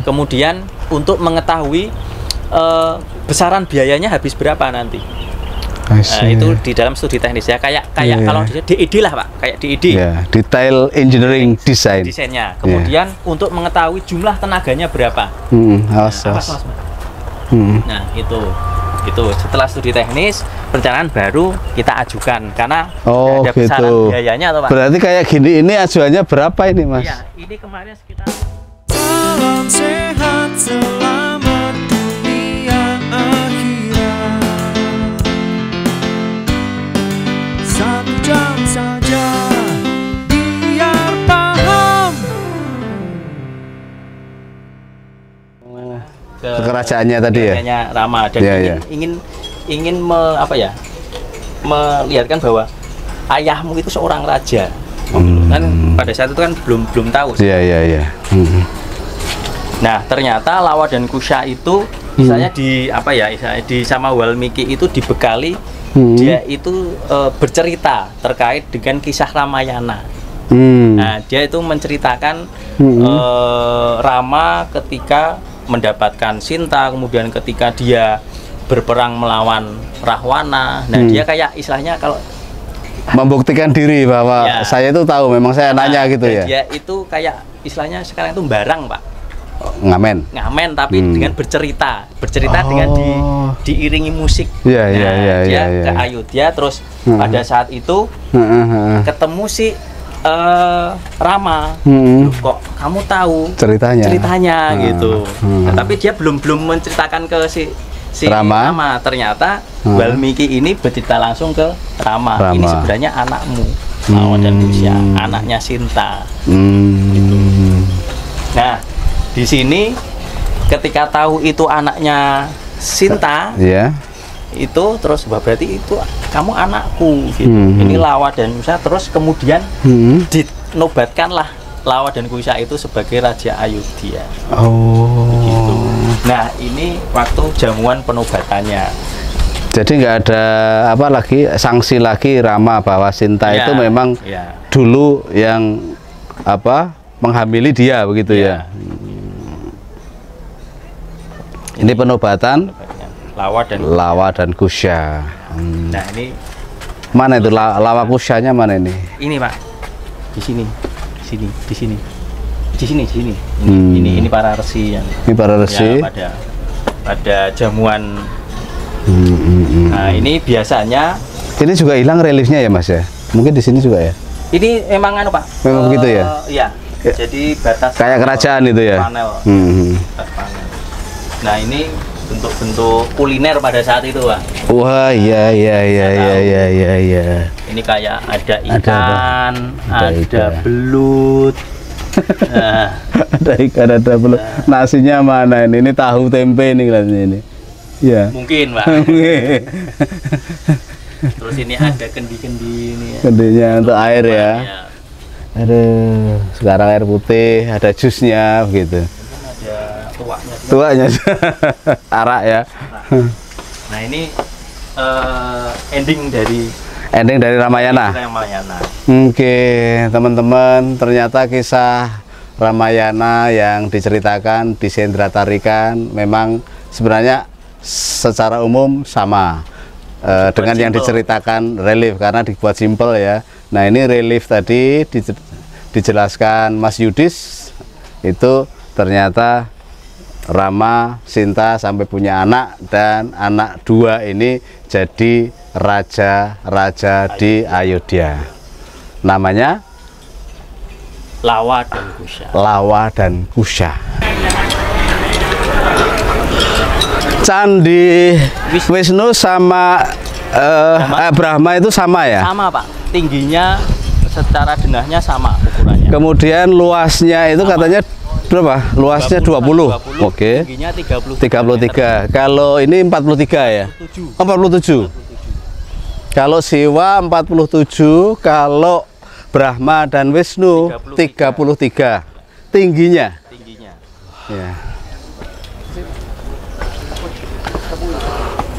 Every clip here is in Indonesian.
Kemudian untuk mengetahui besaran biayanya habis berapa nanti. Itu di dalam studi teknis ya, kayak kalau DED lah Pak, kayak DED. Detail Engineering Design. Desainnya. Kemudian untuk mengetahui jumlah tenaganya berapa. Awas. Nah itu setelah studi teknis perencanaan baru kita ajukan karena ada besaran biayanya atau Pak. Berarti kayak gini ini ajuannya berapa ini Mas? Iya, ini kemarin sekitar. Salam sehat selamat dunia akhirat. 1 jam saja biar paham. Ke kerajaannya tadi ya? Kerajaannya Rama dan ingin melihatkan bahwa ayahmu itu seorang raja. Kan pada saat itu kan belum tahu. Iya. Nah, ternyata Lawa dan Kusha itu misalnya di sama Walmiki itu dibekali dia itu bercerita terkait dengan kisah Ramayana. Nah, dia itu menceritakan Rama ketika mendapatkan Sinta, kemudian ketika dia berperang melawan Rahwana. Nah, dia kayak istilahnya kalau membuktikan diri bahwa saya itu tahu, memang saya nanya gitu ya. Dia itu kayak istilahnya sekarang itu barang Pak. Ngamen tapi dengan bercerita dengan diiringi musik. Dia ke Ayodhya terus pada saat itu ketemu si Rama. Kok kamu tahu ceritanya gitu. Nah, tapi dia belum menceritakan ke si Rama. Ternyata Walmiki ini bercerita langsung ke Rama. Ini sebenarnya anakmu, Lawa dan Kusha, anaknya Sinta. Gitu. Nah, di sini ketika tahu itu anaknya Sinta, itu terus berarti itu kamu anakku gitu. Ini Lawa dan Kusha, terus kemudian dinobatkanlah Lawa dan Kusha itu sebagai Raja Ayodhya. Gitu. Nah, ini waktu jamuan penobatannya. Jadi nggak ada sanksi lagi Rama bahwa Sinta itu memang dulu yang menghamili dia begitu ya. Ini penobatan Lawa dan Kusha. Nah, ini mana itu Lawa Kushanya mana ini? Ini Pak, di sini. Ini para resi yang. Ini para resi. Ya, pada jamuan. Nah, ini biasanya. Ini juga hilang reliefnya ya Mas ya? Mungkin di sini juga ya? Ini emang Pak. Memang begitu ya? Iya. Jadi batas. Kayak kerajaan itu ya? Panel. Panel. Nah, ini bentuk-bentuk kuliner pada saat itu Pak. Wah, iya. Ini kayak ada ikan, ada belut. Nah. Ada ikan, ada belut. Nasinya mana ini? Ini tahu tempe ini kelihatannya ini. Ya. Mungkin Pak. Terus ini ada kendi-kendi ini ya. Kendinya untuk air ya. Aduh, sekarang air putih, ada jusnya begitu. Ada tuanya. Arak ya. Nah, ini ending dari Ramayana. Oke, teman-teman, ternyata kisah Ramayana yang diceritakan, disendratarikan memang sebenarnya secara umum sama dengan yang diceritakan relief karena dibuat simpel ya. Nah, ini relief tadi dijelaskan Mas Yudis itu ternyata Rama, Sinta sampai punya anak dan anak 2 ini jadi raja di Ayodhya. Namanya Lawa dan Kusha. Candi Wisnu sama Brahma itu sama ya? Sama Pak, tingginya secara denahnya sama ukurannya. Kemudian luasnya itu katanya berapa? Luasnya 20. Oke. Tingginya 33. Kalau ini 43 ya? 47. Kalau Siwa 47, kalau Brahma dan Wisnu 33. Tingginya. Ya.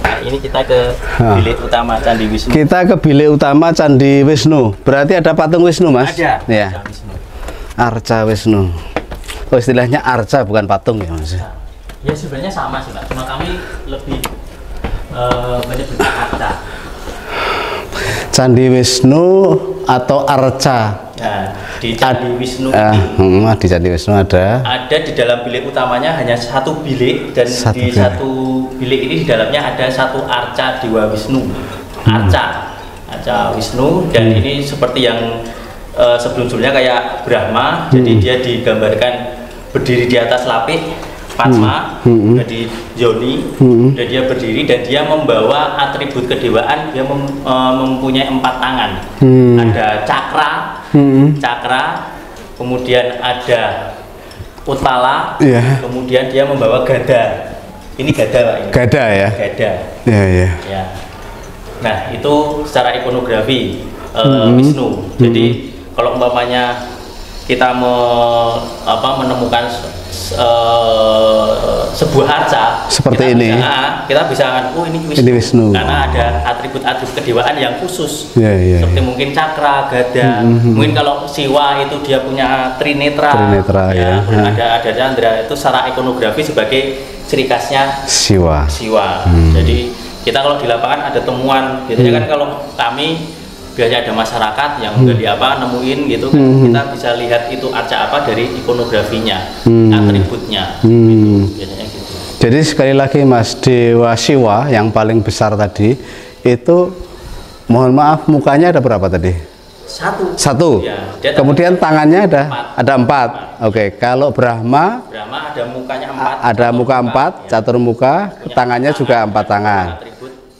Nah, ini kita ke bilik utama Candi Wisnu. Kita ke bilik utama Candi Wisnu. Berarti ada patung Wisnu, Mas? Ada. Ya. Arca Wisnu. Oh, istilahnya arca bukan patung ya Mas? Ya sebenarnya sama sih Pak, cuma kami lebih menyebutnya arca. Candi Wisnu atau arca? Nah, di Candi Wisnu di Candi Wisnu ada di dalam bilik utamanya hanya satu bilik, dan di satu bilik ini di dalamnya ada satu arca Dewa Wisnu, arca Wisnu, dan ini seperti yang sebelum-sebelumnya kayak Brahma, jadi dia digambarkan berdiri di atas lapik Padma, jadi Yoni, dan dia berdiri dan dia membawa atribut kedewaan. Dia mempunyai 4 tangan, ada cakra, kemudian ada utpala, kemudian dia membawa gada. Ini gada Pak, ini. Gada ya? Gada. Ya. Nah itu secara ikonografi Wisnu. Jadi kalau umpamanya kita menemukan sebuah arca seperti ini, kita bisa oh ini Wisnu, karena ada atribut-atribut kedewaan yang khusus, seperti mungkin cakra, gada. Mungkin kalau Siwa itu dia punya trinetra, ada candra. Itu secara ikonografi sebagai ciri khasnya Siwa. Jadi kita kalau di lapangan ada temuan, biasanya kan kalau kami biasanya ada masyarakat yang menggali nemuin gitu kan, kita bisa lihat itu arca apa dari ikonografinya, atributnya, gitu. Biasanya gitu. Jadi sekali lagi Mas, Dewa Siwa yang paling besar tadi itu, mohon maaf, mukanya ada berapa tadi? Satu. Ya, kemudian tangannya ada 4. Oke, kalau Brahma ada mukanya 4. Ada muka 4, catur muka, tangannya juga 4 tangan.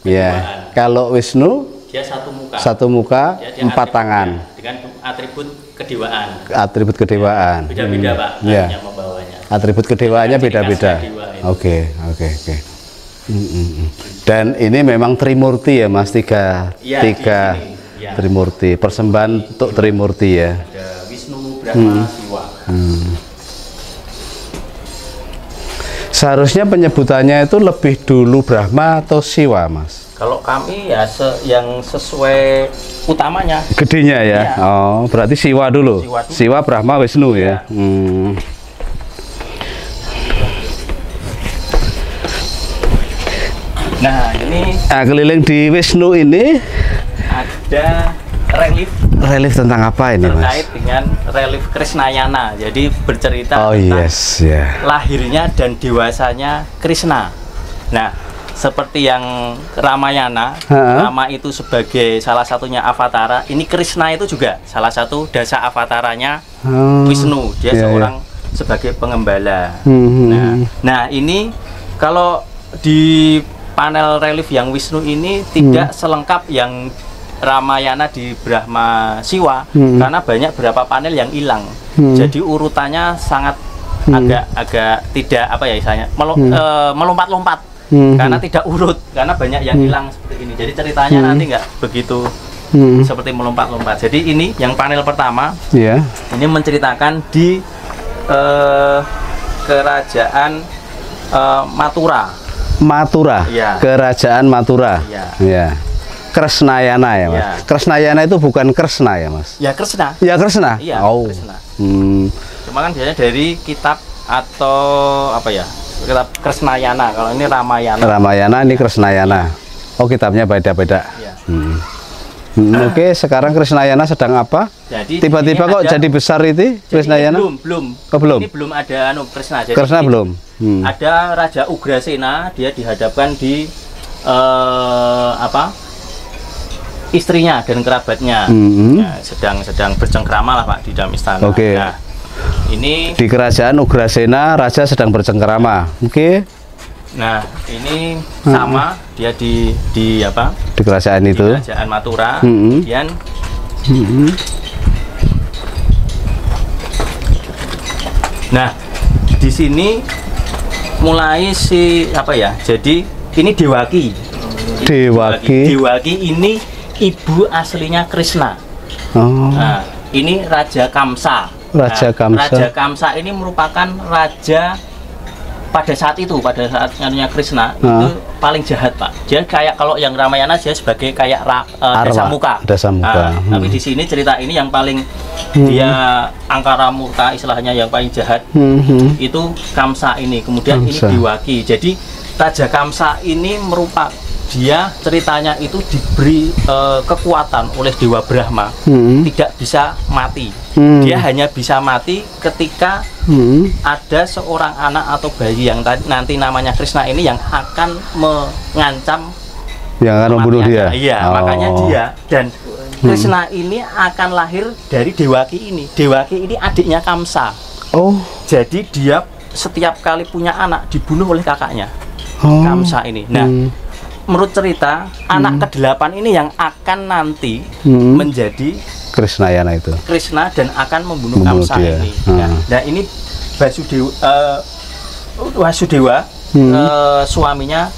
Ya. Kalau Wisnu dia satu muka, 4 tangan dengan atribut kedewaan. Beda-beda Pak, membawanya. Atribut kedewaannya beda-beda. Oke. Dan ini memang Trimurti ya Mas, tiga Trimurti, persembahan untuk Trimurti ya. Ada Wisnu, Brahma, Siwa. Seharusnya penyebutannya itu lebih dulu Brahma atau Siwa Mas? Kalau kami ya yang sesuai utamanya. Gedenya ya. Oh, berarti Siwa dulu. Siwa, Brahma, Wisnu ya. Nah, ini keliling di Wisnu ini ada relief tentang apa ini Mas? Terkait dengan relief Krishnayana. Jadi bercerita tentang lahirnya dan dewasanya Krishna. Nah, seperti yang Ramayana, Rama itu sebagai salah satunya avatara. Ini Krishna itu juga salah satu dasa avataranya Wisnu. Dia seorang sebagai pengembala. Nah ini kalau di panel relief yang Wisnu ini tidak selengkap yang Ramayana di Brahma Siwa, karena banyak beberapa panel yang hilang. Jadi urutannya sangat agak tidak melompat-lompat. Karena tidak urut, karena banyak yang hilang seperti ini. Jadi ceritanya nanti nggak begitu seperti melompat-lompat. Jadi ini yang panel pertama, ini menceritakan di kerajaan Mathura. Kerajaan Mathura. Krishnayana ya Mas. Krishnayana itu bukan Krishna ya Mas? Ya Krishna. Krishna. Krishna. Cuma kan biasanya dari kitab atau kitab Krishnayana. Kalau ini Ramayana, ini Krishnayana. Oh, kitabnya beda-beda. Oke, sekarang Krishnayana sedang apa? Tiba-tiba kok jadi besar itu Krishnayana? Belum. Belum. Ini belum ada Krishna. Jadi Krishna belum. Ada Raja Ugrasena, dia dihadapkan di istrinya dan kerabatnya. Sedang bercengkrama lah Pak di dalam istana. Oke. Nah, ini di kerajaan Ugrasena, raja sedang bercengkrama. Nah, ini sama dia di kerajaan itu. Di kerajaan Mathura. Kemudian nah, di sini mulai jadi ini Dewaki. Dewaki ini ibu aslinya Krishna. Nah, ini Raja Kamsa. Raja Kamsa ini merupakan raja pada saat Krishna itu paling jahat, Pak. Dia kayak kalau yang Ramayana dia sebagai kayak Dasamuka. Tapi di sini cerita ini yang paling dia angkara murka istilahnya, yang paling jahat itu Kamsa ini. Kemudian ini Dewaki. Jadi Raja Kamsa ini merupakan dia ceritanya itu diberi kekuatan oleh Dewa Brahma, tidak bisa mati. Dia hanya bisa mati ketika ada seorang anak atau bayi yang nanti namanya Krishna ini yang akan mengancam, yang akan membunuh dia. Iya, makanya dia dan Krishna ini akan lahir dari Dewaki ini. Dewaki ini adiknya Kamsa. Jadi dia setiap kali punya anak dibunuh oleh kakaknya, Kamsa ini. Nah, menurut cerita anak ke-8 ini yang akan nanti menjadi Krishnayana itu. Krishna dan akan membunuh Kamsa dia. Ini. Nah, ini Wasudewa suaminya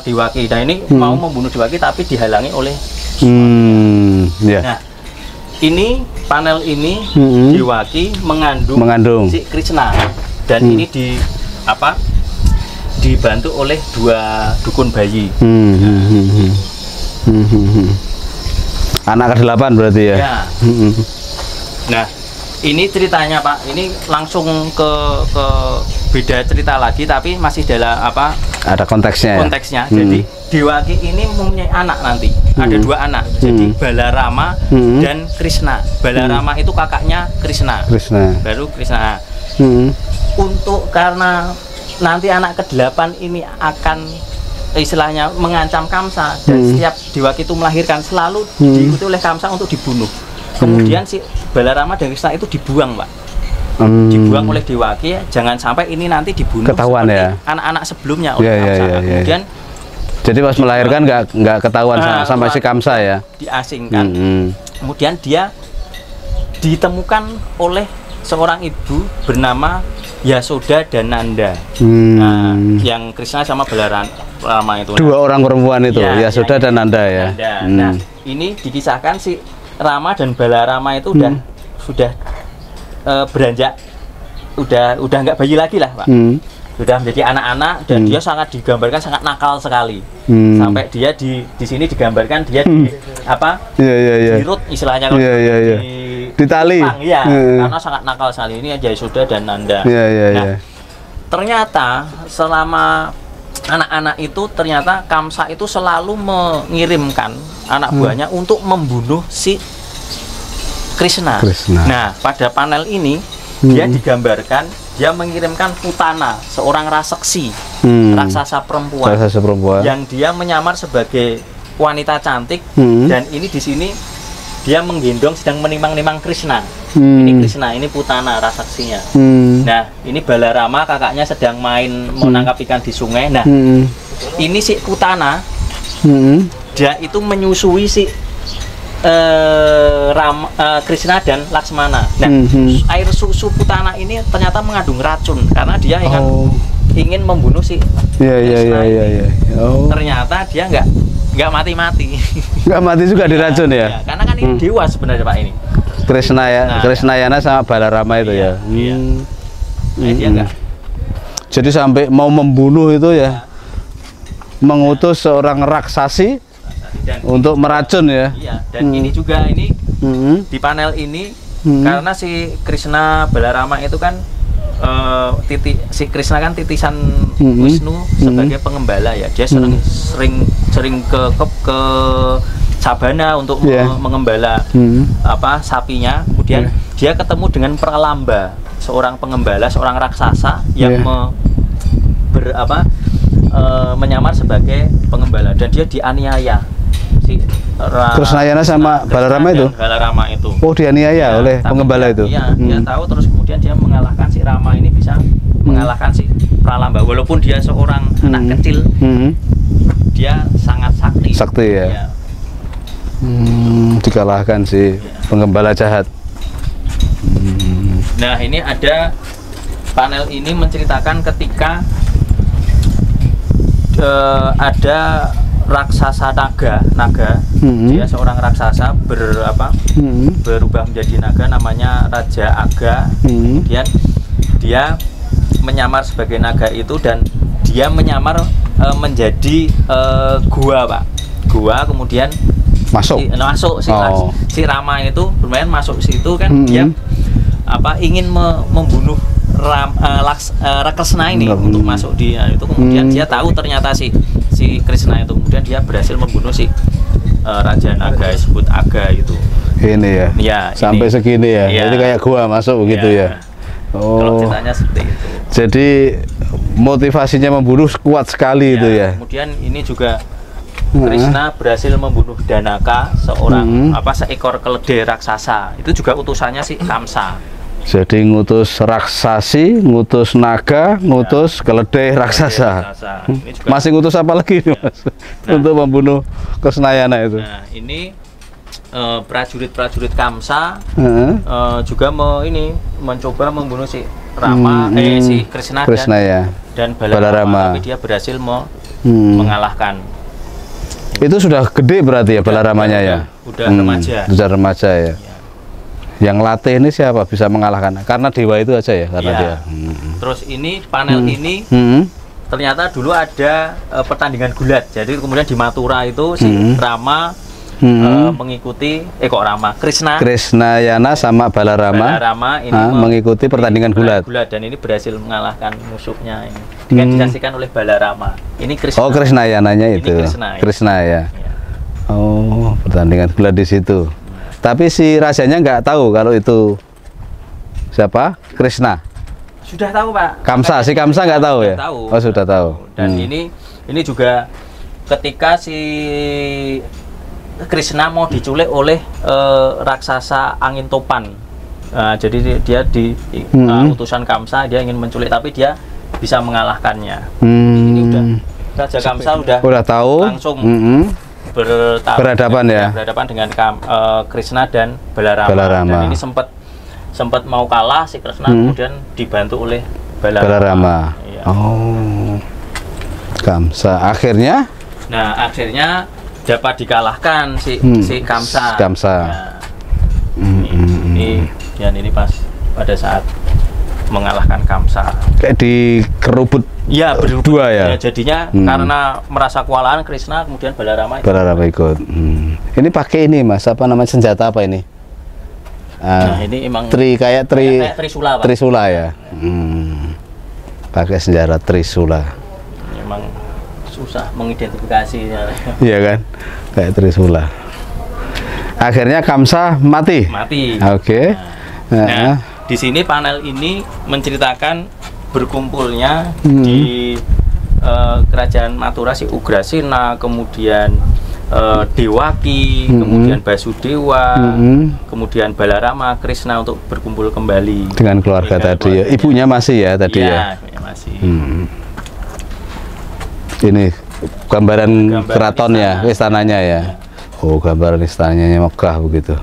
Dewaki. Nah, ini mau membunuh Dewaki tapi dihalangi oleh Nah, ini panel ini Dewaki mengandung si Krishna dan ini dibantu oleh 2 dukun bayi. Anak ke-8 berarti ya. Nah, ini ceritanya Pak, ini langsung ke beda cerita lagi, tapi masih dalam ada konteksnya. Jadi Dewaki ini mempunyai anak nanti. Ada 2 anak. Jadi Balarama dan Krishna. Balarama itu kakaknya Krishna. Baru Krishna. Untuk karena nanti anak ke-8 ini akan istilahnya mengancam Kamsa dan setiap Dewaki itu melahirkan selalu diikuti oleh Kamsa untuk dibunuh. Kemudian si Balarama dan Krishna itu dibuang, Pak. Dibuang oleh Dewaki, jangan sampai ini nanti dibunuh ketahuan ya anak-anak sebelumnya oleh Kamsa. Kemudian jadi pas melahirkan nggak ketahuan sama si Kamsa ya, diasingkan. Kemudian dia ditemukan oleh seorang ibu bernama Yasoda dan Nanda. Nah, yang Krishna sama Balarama itu. 2 orang perempuan itu, Yasoda dan Nanda ya. Nah, ini dikisahkan si Rama dan Balarama itu sudah beranjak, udah nggak bayi lagi lah, Pak. Sudah menjadi anak-anak dan dia sangat digambarkan sangat nakal sekali. Sampai dia di sini digambarkan dia dirut istilahnya di tali. Karena sangat nakal sekali. Ini Yasoda dan Nanda. Nah, ternyata selama anak-anak itu ternyata Kamsa itu selalu mengirimkan anak buahnya untuk membunuh si Krishna. Nah, pada panel ini dia digambarkan dia mengirimkan Putana, seorang raseksi, raksasa perempuan yang dia menyamar sebagai wanita cantik dan ini di sini dia menggendong sedang menimang-nimang Krishna. Ini Krishna, ini Putana rasaksinya. Nah, ini Balarama kakaknya sedang main menangkap ikan di sungai. Nah, ini si Putana dia itu menyusui si Krishna dan Laksmana. Nah, air susu Putana ini ternyata mengandung racun karena dia ingin membunuh si Krishna. Ternyata dia nggak mati-mati. Nggak mati juga diracun ya? Karena kan ini dewa sebenarnya Pak ini. Krishnayana sama Balarama itu ya. Nah, dia enggak. Jadi sampai mau membunuh itu ya, mengutus seorang raksasi untuk meracun ya. Iya, dan ini juga ini di panel ini karena si Krishna Balarama itu kan si Krishna kan titisan Wisnu sebagai pengembala ya. Dia sering ke sabana untuk mengembala sapinya. Kemudian dia ketemu dengan Pralamba, seorang pengembala, seorang raksasa yang menyamar sebagai pengembala dan dia dianiaya si Krishnayana sama Balarama itu. Oh, dianiaya oleh pengembala itu. Iya, dia tahu terus kemudian dia mengalahkan si Rama ini, bisa mengalahkan si Pralamba walaupun dia seorang anak kecil. Dia sangat sakti ya. Dikalahkan si pengembala jahat. Nah, ini ada panel ini menceritakan ketika ada raksasa naga, dia seorang raksasa berubah menjadi naga, namanya Raja Aga. Kemudian dia menyamar sebagai naga itu dan dia menyamar menjadi gua, Pak. Gua kemudian masuk si Rama itu bermain masuk situ kan, dia ingin membunuh Kresna ini untuk masuk dia itu, kemudian dia tahu ternyata si Kresna itu, kemudian dia berhasil membunuh si Raja Naga disebut Aga itu. Ini ya, sampai segini ya. Jadi kayak gua masuk begitu ya. Kalau ceritanya seperti itu. Jadi motivasinya membunuh kuat sekali itu ya. Kemudian ini juga Kresna berhasil membunuh Danaka, seekor keledai raksasa. Itu juga utusannya si Kamsa. Jadi ngutus raksasi, ngutus naga, ngutus keledai raksasa. Masih ngutus apa lagi nih, Mas? Untuk membunuh Kresnayana itu. Nah, ini prajurit-prajurit Kamsa juga mencoba membunuh si Rama, si Kresna dan Balarama, tapi dia berhasil mengalahkan. Itu sudah gede berarti ya Balaramanya ya? Udah remaja. Sudah remaja ya. Yang latih ini siapa bisa mengalahkan? Karena dewa itu aja ya, karena dia. Terus ini panel ini ternyata dulu ada pertandingan gulat. Jadi kemudian di Mathura itu si Rama mengikuti Kresnayana sama Balarama ini mengikuti pertandingan gulat. Dan ini berhasil mengalahkan musuhnya ini. Dengan disaksikan oleh Balarama. Ini Kresna. Oh, Kresnayananya itu. Kresna ya. Oh, pertandingan gulat di situ. Tapi si rajanya nggak tahu kalau itu siapa? Kresna. Sudah tahu, Pak. Kamsa, si Kamsa nggak tahu ya? Tahu. Oh, sudah tahu. Dan ini juga ketika si Kresna mau diculik oleh raksasa angin topan. Jadi dia di utusan Kamsa, dia ingin menculik, tapi dia bisa mengalahkannya. Ini udah Raja Kamsa udah tahu langsung berhadapan dengan Kresna dan Balarama. Dan ini sempat mau kalah si Kresna, kemudian dibantu oleh Balarama. Ya. Oh, Kamsa akhirnya dapat dikalahkan si Kamsa. Ya. Ini pas pada saat mengalahkan Kamsa. Kayak dikerubut. Ya, berdua ya. Jadinya karena merasa kewalahan Kresna, kemudian Balarama ikut. Ini pakai ini, Mas, apa namanya, senjata apa ini? Ini emang kayak Trisula, Pak. Trisula ya. Pakai senjata Trisula. Memang susah mengidentifikasi. Iya kan? Kayak Trisula. Akhirnya Kamsa mati. Oke. Nah, di sini panel ini menceritakan berkumpulnya di kerajaan Mathura si Ugrasena, kemudian Dewaki, kemudian Basudewa, kemudian Balarama, Kresna untuk berkumpul kembali dengan keluarga tadi ya. Ibunya masih ya tadi ya. Ibunya masih. Ini gambaran keratonnya, istananya ya. Oh, gambaran istananya megah begitu.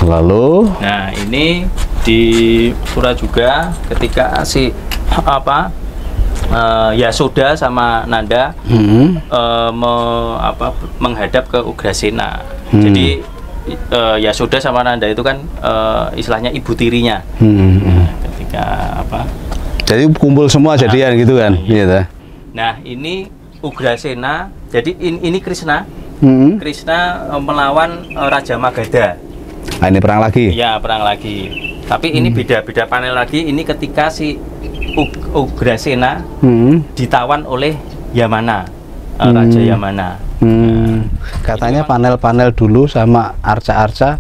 Lalu, nah ini di Pura juga ketika si Yasoda sama Nanda menghadap ke Ugrasena. Jadi Yasoda sama Nanda itu kan istilahnya ibu tirinya. Ketika jadi kumpul semua jadian gitu kan? Gitu. Nah ini Ugrasena. Jadi ini Kresna. Kresna melawan Raja Magadha. Nah, ini perang lagi? Ya, perang lagi. Tapi ini beda panel lagi. Ini ketika si Ugrasena ditawan oleh Yamana, Raja Yamana. Katanya panel-panel dulu sama arca-arca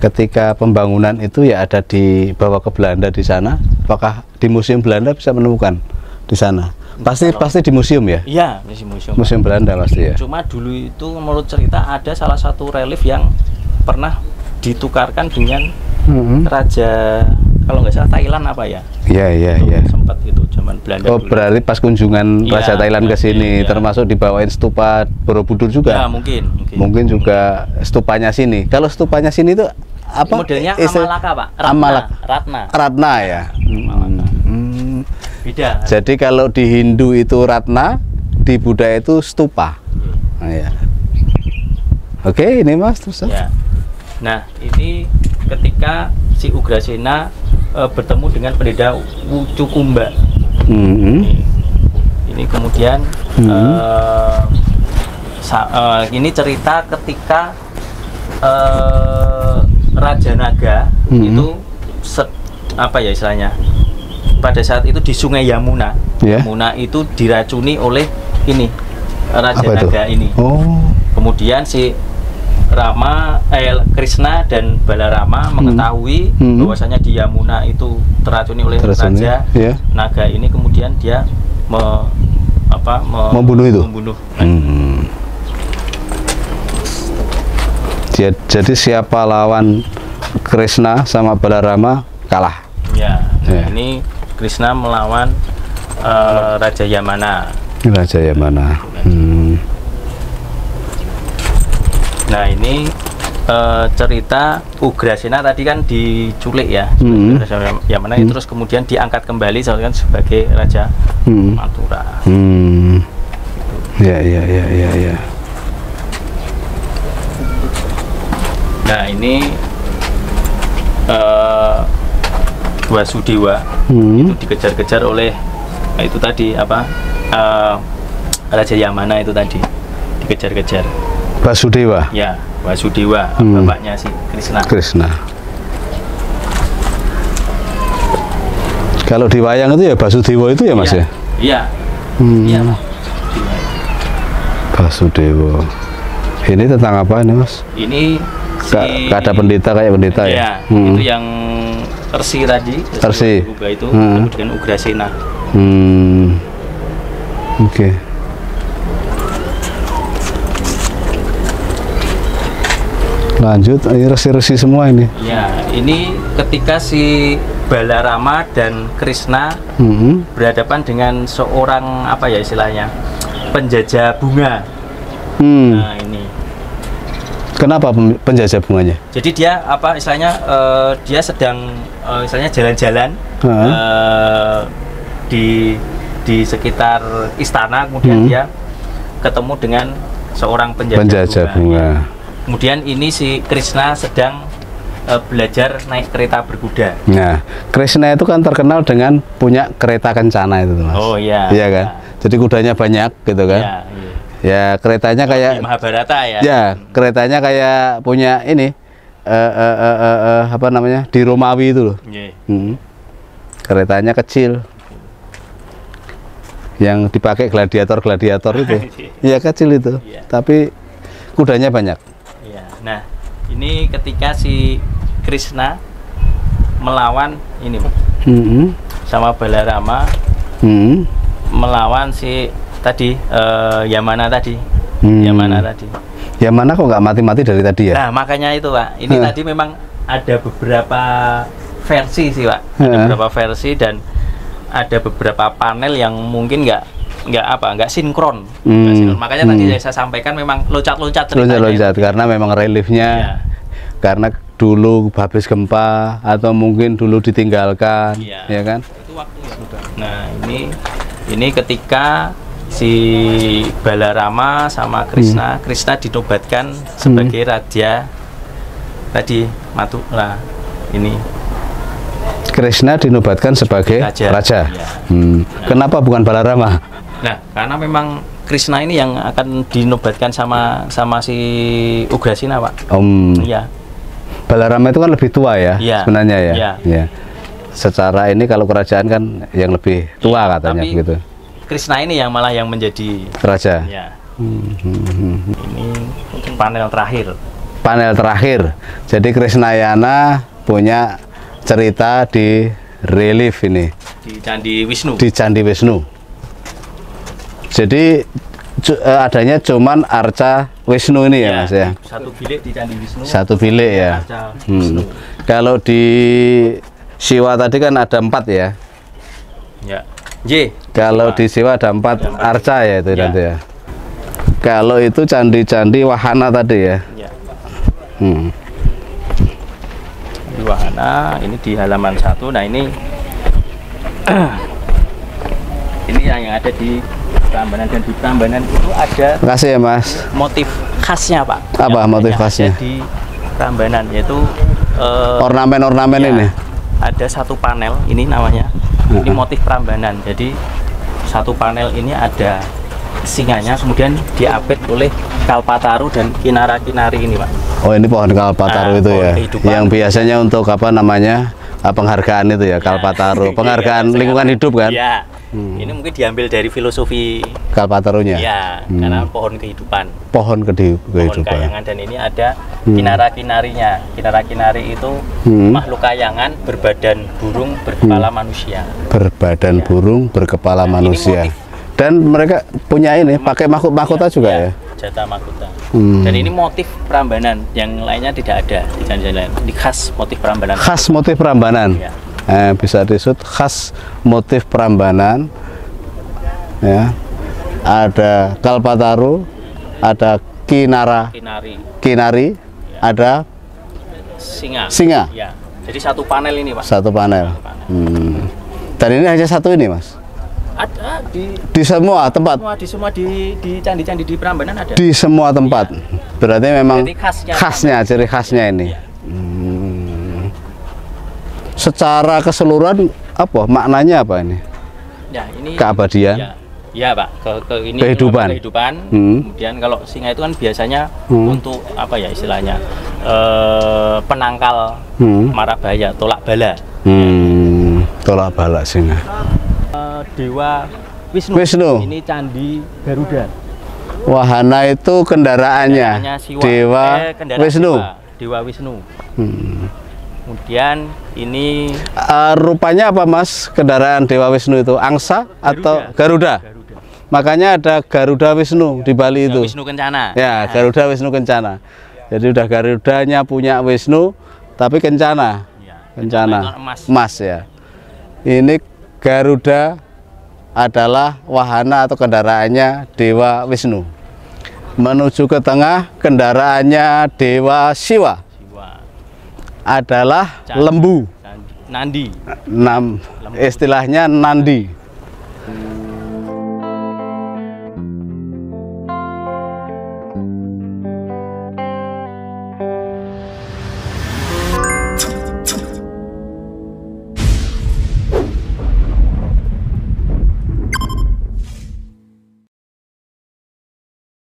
ketika pembangunan itu ya ada dibawa ke Belanda di sana. Apakah di museum Belanda bisa menemukan di sana? Pasti di museum ya? Iya, di museum. Museum Belanda pasti ya. Cuma dulu itu menurut cerita ada salah satu relief yang pernah ditukarkan dengan raja, kalau nggak salah Thailand apa ya? Iya. Sempat itu zaman Belanda. Oh, dulu. Berarti pas kunjungan Raja Thailand ke sini, termasuk dibawain stupa Borobudur juga? Ya, mungkin. Mungkin juga stupanya sini. Kalau stupanya sini itu apa? Modelnya Amalaka, Pak. Ratna ya. Beda. Jadi kalau di Hindu itu Ratna, di Buddha itu stupa. Ya. Oke, ini Mas terus. Ya. Nah, ini ketika si Ugrasena bertemu dengan pendeta Wucukumba. Ini kemudian ini cerita ketika Raja Naga itu apa ya istilahnya, pada saat itu di Sungai Yamuna, Yamuna itu diracuni oleh ini Raja Naga ini. Kemudian si Krishna dan Balarama mengetahui bahwasanya di Yamuna itu teracuni oleh Raja Naga ini, kemudian dia membunuh itu. Jadi siapa lawan Krishna sama Balarama kalah. Ini Krishna melawan Raja Yamana. Raja Yamana. Nah ini cerita Ugrasena tadi kan diculik ya, Raja Yamana, terus kemudian diangkat kembali sebagai Raja Mathura. Ya. Nah ini Wasudewa itu dikejar-kejar oleh itu tadi Raja Yamana itu tadi dikejar-kejar. Wasudewa. Ya, Wasudewa, bapaknya si Krishna. Kalau di wayang itu ya Basudewa itu ya Mas ya? Iya. Basudewa. Ini tentang apa ini Mas? Ini ada pendeta kayak pendeta ya? Itu yang Resi tadi. Resi. Itu kemudian Ugrasena. Oke. Lanjut, ini resi-resi semua ini. Ya, ini ketika si Balarama dan Krishna berhadapan dengan seorang apa ya istilahnya, penjajah bunga. Nah ini. Kenapa penjajah bunganya? Jadi dia apa istilahnya dia sedang istilahnya jalan-jalan di sekitar istana, kemudian dia ketemu dengan seorang penjajah bunga. Kemudian ini si Krishna sedang belajar naik kereta berkuda. Nah, Krishna itu kan terkenal dengan punya kereta kencana itu, Mas. Oh iya. Iya kan? Jadi kudanya banyak gitu kan? Iya. Ya, keretanya kayak di Mahabharata ya. Ya, keretanya kayak punya ini apa namanya? Di Romawi itu loh. Keretanya kecil. Yang dipakai gladiator-gladiator itu. Iya, kecil itu. Tapi kudanya banyak. Nah, ini ketika si Krishna melawan ini sama Balarama, melawan si tadi Yamana tadi. Yamana kok nggak mati-mati dari tadi ya? Nah, makanya itu Pak. Ini tadi memang ada beberapa versi sih Pak. Ada beberapa versi dan ada beberapa panel yang mungkin nggak sinkron. Makanya tadi saya sampaikan memang loncat-loncat ceritanya. Karena memang reliefnya karena dulu habis gempa atau mungkin dulu ditinggalkan, ya kan? Itu waktunya sudah. Nah ini ketika si Balarama sama Krishna dinobatkan sebagai raja tadi Mathura. Ini Krishna dinobatkan sebagai raja. Kenapa bukan Balarama? Nah, karena memang Krishna ini yang akan dinobatkan sama si Ugrasena, Pak. Iya. Balarama itu kan lebih tua ya, sebenarnya ya. Iya. Secara ini kalau kerajaan kan yang lebih tua katanya begitu. Krishna ini yang malah yang menjadi raja. Ya. Ini panel terakhir. Panel terakhir. Jadi Krishnayana punya cerita di relief ini. Di Candi Wisnu. Di Candi Wisnu. Jadi adanya cuman arca Wisnu ini ya Mas ya. Satu bilik di Candi Wisnu. Satu bilik ya. Kalau di Siwa tadi kan ada 4 ya. Ya. Kalau di Siwa ada 4 arca ya itu nanti ya. Kalau itu candi-candi wahana tadi ya. Di wahana ini di halaman 1. Nah ini ini yang ada di Prambanan, dan di Prambanan itu ada. Makasih ya Mas. Motif khasnya Pak. Apa motif khasnya? Di Prambanan yaitu ornamen-ornamen ini. ada satu panel ini namanya. Ini motif Prambanan. Jadi satu panel ini ada singanya, kemudian diapit oleh Kalpataru dan kinara-kinari ini, Pak. Oh, ini pohon Kalpataru itu ya. Kehidupan. Yang biasanya untuk apa namanya? Penghargaan itu ya, Kalpataru. Penghargaan lingkungan hidup kan? Iya. Ini mungkin diambil dari filosofi Kalpatarunya. Iya, karena pohon kehidupan. Pohon kehidupan. Pohon kayangan, dan ini ada kinara-kinarinya. Kinara-kinari itu makhluk kayangan berbadan burung berkepala manusia. Berbadan burung berkepala manusia. Dan mereka punya ini pakai mahkota juga ya. Jata mahkota. Dan ini motif Prambanan, yang lainnya tidak ada di janji lain. Ini khas motif Prambanan. Khas motif Prambanan. Ya. Bisa disebut khas motif Prambanan. Ya. Ada Kalpataru, ada kinari, ada singa. Ya. Jadi satu panel ini, Pak. Satu panel. Dan ini hanya satu ini, Mas? Ada di semua tempat. Di candi-candi di Prambanan ada. Di semua tempat. Ya. Berarti memang ciri khasnya ini. Ya. Secara keseluruhan apa maknanya apa ini? Ya, ini keabadian. Ya, Pak. Ini kehidupan. Kemudian kalau singa itu kan biasanya untuk apa ya istilahnya? Penangkal mara bahaya, tolak bala. Tolak bala singa. Dewa Wisnu. Ini candi Garuda. Wahana itu kendaraannya. Dewa Wisnu. Dewa Wisnu. Kemudian ini rupanya apa, Mas? Kendaraan Dewa Wisnu itu angsa atau Garuda? Makanya ada Garuda Wisnu di Bali itu. Wisnu Kencana. Ya, Garuda Wisnu Kencana. Jadi udah Garudanya punya Wisnu, tapi Kencana. Kencana. Emas ya. Ini Garuda adalah wahana atau kendaraannya Dewa Wisnu. Menuju ke tengah kendaraannya Dewa Siwa. Adalah lembu. Nandi. Istilahnya Nandi.